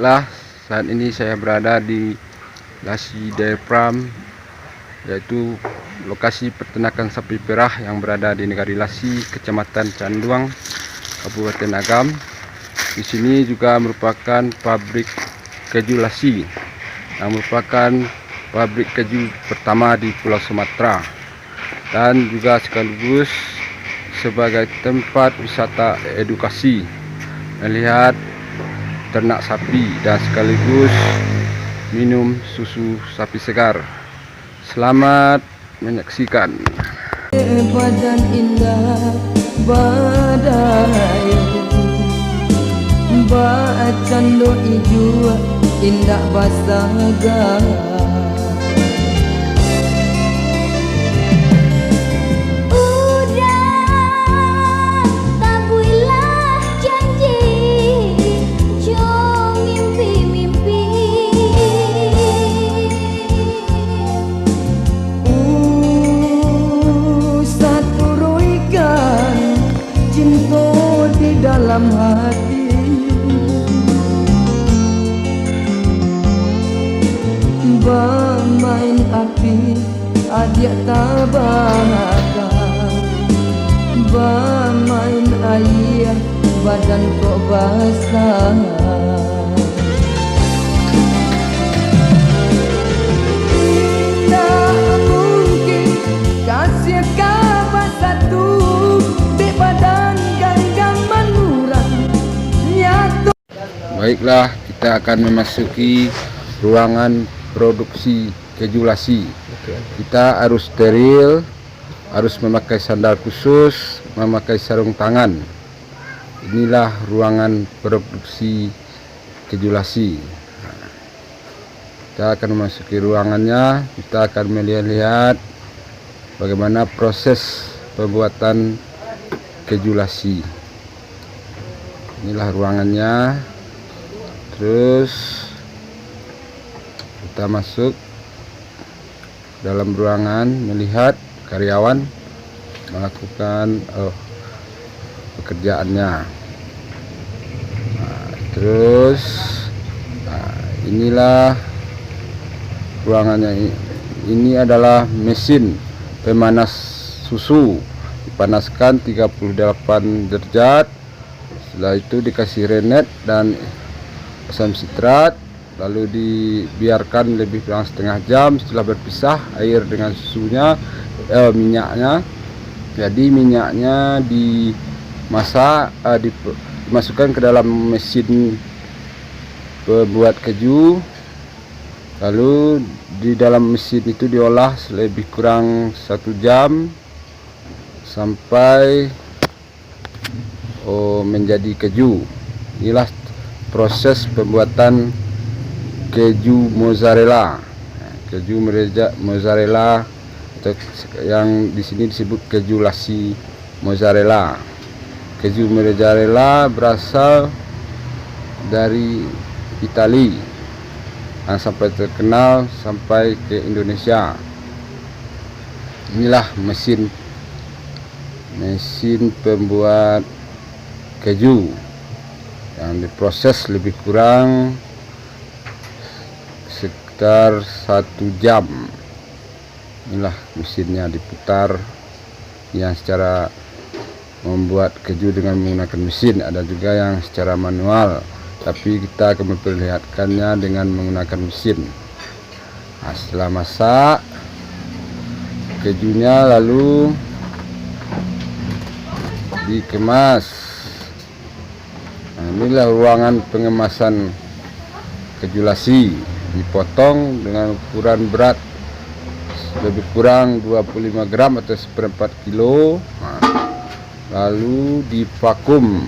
Baiklah, saat ini saya berada di Lasi Dairy Farm, yaitu lokasi peternakan sapi perah yang berada di Negari Lasi, Kecamatan Canduang, Kabupaten Agam. Di sini juga merupakan pabrik keju Lasi, yang merupakan pabrik keju pertama di Pulau Sumatera, dan juga sekaligus sebagai tempat wisata edukasi melihat ternak sapi dan sekaligus minum susu sapi segar. Selamat menyaksikan. Badan indah badai bacaan do ijo indah basaga dalam hati bermain api adik tabaka bermain air badan kok basah tidak mungkin kasih kabar satu di badan Baiklah, kita akan memasuki ruangan produksi keju Lasi. Kita harus steril, harus memakai sandal khusus, memakai sarung tangan. Inilah ruangan produksi keju Lasi. Kita akan memasuki ruangannya, kita akan melihat bagaimana proses pembuatan keju Lasi. Inilah ruangannya. Terus kita masuk dalam ruangan, melihat karyawan melakukan pekerjaannya. Terus inilah ruangannya. Ini adalah mesin pemanas susu, dipanaskan 38 derajat. Setelah itu dikasih renet dan asam sitrat, lalu dibiarkan lebih kurang setengah jam. Setelah berpisah air dengan susunya, minyaknya. Jadi minyaknya dimasak, dimasukkan ke dalam mesin pembuat keju. Lalu di dalam mesin itu diolah lebih kurang 1 jam sampai menjadi keju. Inilah proses pembuatan keju mozzarella. Keju mozzarella atau yang di sini disebut keju Lasi mozzarella. Keju mozzarella berasal dari Italia yang sampai terkenal sampai ke Indonesia. Inilah mesin pembuat keju yang diproses lebih kurang sekitar 1 jam. Inilah mesinnya diputar, yang secara membuat keju dengan menggunakan mesin. Ada juga yang secara manual, tapi kita akan memperlihatkannya dengan menggunakan mesin. Nah, setelah masak kejunya lalu dikemas. Nah, inilah ruangan pengemasan keju Lasi. Dipotong dengan ukuran berat lebih kurang 25 gram atau 1/4 kilo. Nah, lalu divakum,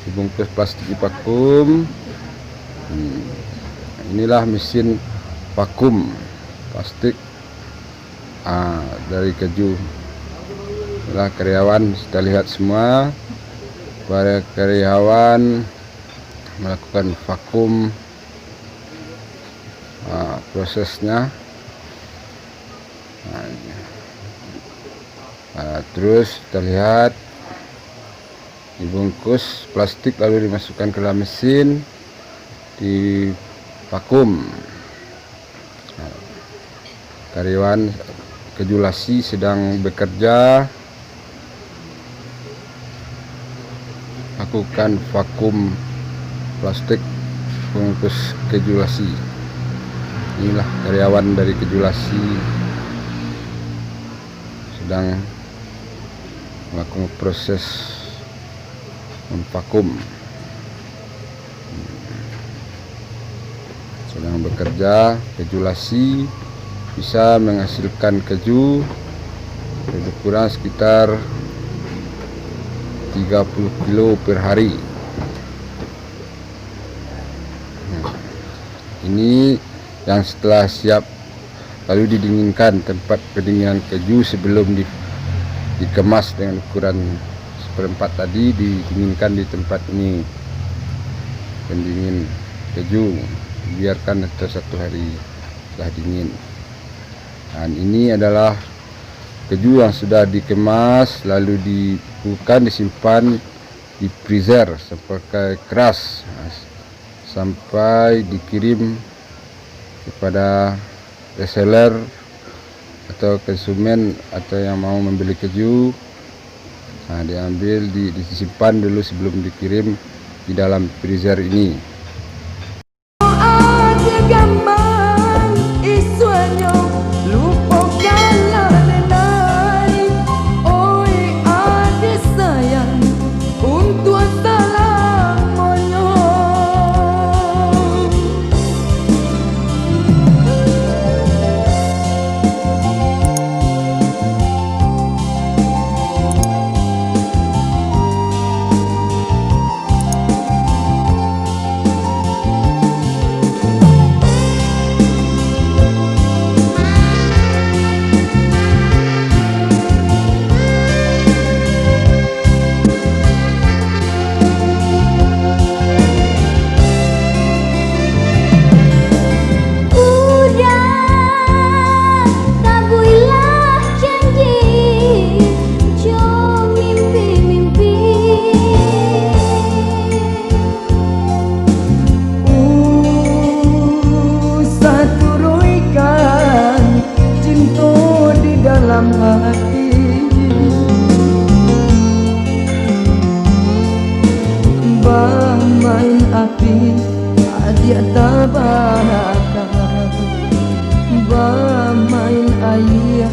dibungkus plastik divakum. Inilah mesin vakum plastik dari keju. Inilah karyawan, kita lihat semua. Para karyawan melakukan vakum prosesnya. Terus kita lihat dibungkus plastik lalu dimasukkan ke dalam mesin. di vakum. Nah, karyawan kejulasi sedang bekerja lakukan vakum plastik bungkus kejulasi. Inilah karyawan dari kejulasi sedang melakukan proses memvakum, sedang bekerja. Kejulasi bisa menghasilkan keju lebih kurang sekitar 30 kilo per hari. Ini yang setelah siap lalu didinginkan. Tempat pendinginan keju sebelum dikemas dengan ukuran 1/4 tadi didinginkan di tempat ini, pendingin keju, biarkan atau 1 hari setelah dingin. Dan ini adalah keju yang sudah dikemas lalu disimpan di freezer sampai keras, sampai dikirim kepada reseller atau konsumen atau yang mau membeli keju. Nah, diambil disimpan dulu sebelum dikirim di dalam freezer ini. Ada gambar isuannya lupakanlah nenai. Oi adik sayang untuk salamonyo. Dalam hati bah main api adik tabarakan, bah main air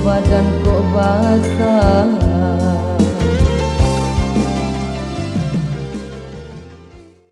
badan kok basah.